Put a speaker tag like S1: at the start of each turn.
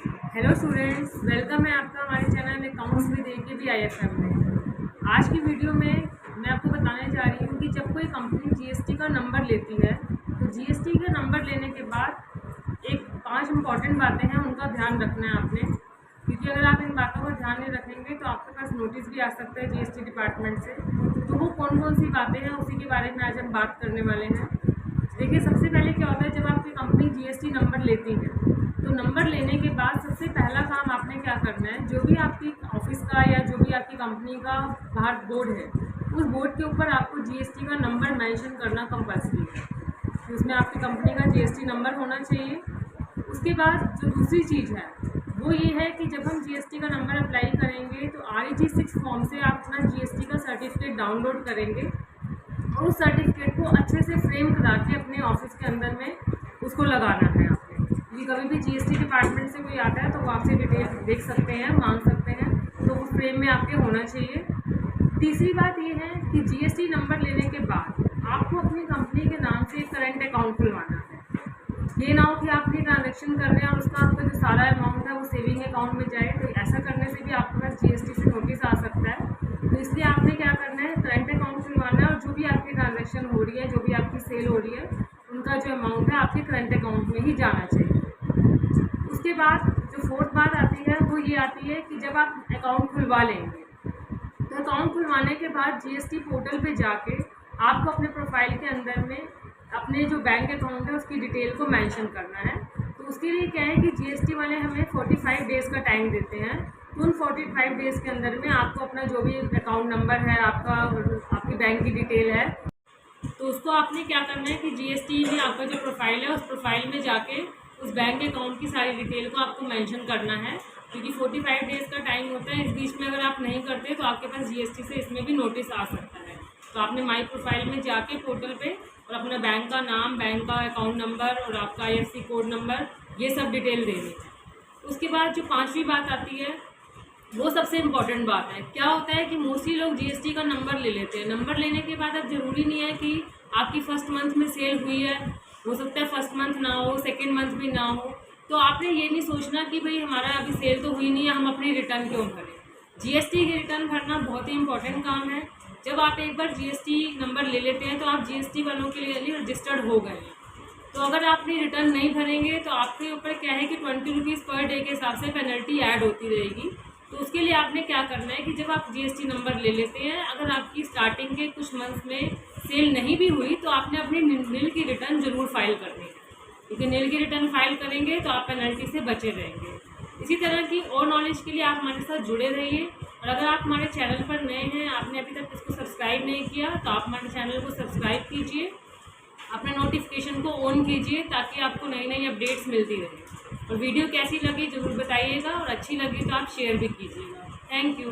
S1: Hello students, welcome है आपका हमारे चैनल अकाउंट्स विद AKBIFM में। आज की वीडियो में मैं आपको बताने जा रही हूँ कि जब कोई कंपनी जीएसटी का नंबर लेती है तो जीएसटी का नंबर लेने के बाद एक 5 इम्पॉर्टेंट बातें हैं, उनका ध्यान रखना है आपने, क्योंकि अगर आप इन बातों का ध्यान नहीं रखेंगे तो आपके पास नोटिस भी आ सकता है जीएसटी डिपार्टमेंट से। तो वो कौन कौन सी बातें हैं उसी के बारे में आज हम बात करने वाले हैं। देखिए, सबसे पहले क्या होता है, जब आपकी कंपनी जीएसटी नंबर लेती है तो नंबर लेने के बाद सबसे पहला काम आपने क्या करना है, जो भी आपकी ऑफिस का या जो भी आपकी कंपनी का बाहर बोर्ड है उस बोर्ड के ऊपर आपको जीएसटी का नंबर मेंशन करना कंपल्सरी है। तो उसमें आपकी कंपनी का जीएसटी नंबर होना चाहिए। उसके बाद जो दूसरी चीज़ है वो ये है कि जब हम जीएसटी का नंबर अप्लाई करेंगे तो REG 6 फॉर्म से आप अपना जीएसटी का सर्टिफिकेट डाउनलोड करेंगे और उस सर्टिफिकेट को अच्छे से फ्रेम करा के अपने ऑफिस के अंदर में उसको लगाना है आपने। क्योंकि कभी भी जीएसटी डिपार्टमेंट से कोई आता है तो वो आपसे डिटेल देख सकते हैं, मांग सकते हैं, तो उस फ्रेम में आपके होना चाहिए। तीसरी बात ये है कि जीएसटी नंबर लेने के बाद आपको अपनी कंपनी के नाम से एक करंट अकाउंट खुलवाना है। ये ना हो कि आप अपनी ट्रांजेक्शन कर रहे हैं और उसका आपका जो सारा अमाउंट है वो सेविंग अकाउंट में जाए, तो ऐसा करने से भी आपके पास जीएसटी से नोटिस आ सकता है। तो इसलिए आपने क्या करना है, करंट अकाउंट खुलवाना है और जो भी आपकी ट्रांजेक्शन हो रही है, जो भी आपकी सेल हो रही है, उनका जो अमाउंट है आपके करंट अकाउंट में ही जाना चाहिए। उसके बाद जो फोर्थ बात आती है वो ये आती है कि जब आप अकाउंट खुलवा लेंगे तो अकाउंट खुलवाने के बाद जीएसटी पोर्टल पे जाके आपको अपने प्रोफाइल के अंदर में अपने जो बैंक अकाउंट है उसकी डिटेल को मेंशन करना है। तो उसके लिए क्या है कि जीएसटी वाले हमें 45 डेज़ का टाइम देते हैं। तो उन 45 डेज़ के अंदर में आपको अपना जो भी अकाउंट नंबर है, आपकी बैंक की डिटेल है, तो उसको आपने क्या करना है कि जीएसटी में आपका जो प्रोफाइल है उस प्रोफाइल में जाके उस बैंक अकाउंट की सारी डिटेल को आपको मेंशन करना है। क्योंकि 45 डेज़ का टाइम होता है, इस बीच में अगर आप नहीं करते तो आपके पास जीएसटी से इसमें भी नोटिस आ सकता है। तो आपने माई प्रोफाइल में जाके पोर्टल पे और अपना बैंक का नाम, बैंक का अकाउंट नंबर और आपका IFSC कोड नंबर, ये सब डिटेल देनी है। उसके बाद जो 5वीं बात आती है वो सबसे इम्पॉर्टेंट बात है। क्या होता है कि मोस्टली लोग जीएसटी का नंबर ले लेते हैं। नंबर लेने के बाद अब ज़रूरी नहीं है कि आपकी फर्स्ट मंथ में सेल हुई है, हो सकता है फर्स्ट मंथ ना हो, सेकेंड मंथ भी ना हो, तो आपने ये नहीं सोचना कि भाई हमारा अभी सेल तो हुई नहीं है, हम अपनी रिटर्न क्यों भरें। जीएसटी की रिटर्न भरना बहुत ही इंपॉर्टेंट काम है। जब आप एक बार जीएसटी नंबर ले लेते हैं तो आप जीएसटी वालों के लिए रजिस्टर्ड हो गए हैं। तो अगर आप अपनी रिटर्न नहीं भरेंगे तो आपके ऊपर क्या है कि 20 रुपीज़ पर डे के हिसाब से पेनल्टी ऐड होती रहेगी। तो उसके लिए आपने क्या करना है कि जब आप जीएसटी नंबर ले लेते हैं, अगर आपकी स्टार्टिंग के कुछ मंथ में सेल नहीं भी हुई तो आपने अपनी नील की रिटर्न ज़रूर फाइल करनी है, क्योंकि नील की रिटर्न फाइल करेंगे तो आप पेनल्टी से बचे रहेंगे। इसी तरह की और नॉलेज के लिए आप हमारे साथ जुड़े रहिए। और अगर आप हमारे चैनल पर नए हैं, आपने अभी तक इसको सब्सक्राइब नहीं किया, तो आप हमारे चैनल को सब्सक्राइब कीजिए, अपने नोटिफिकेशन को ऑन कीजिए ताकि आपको नई नई अपडेट्स मिलती रहे। और वीडियो कैसी लगी ज़रूर बताइएगा, और अच्छी लगी तो आप शेयर भी कीजिएगा। Thank you.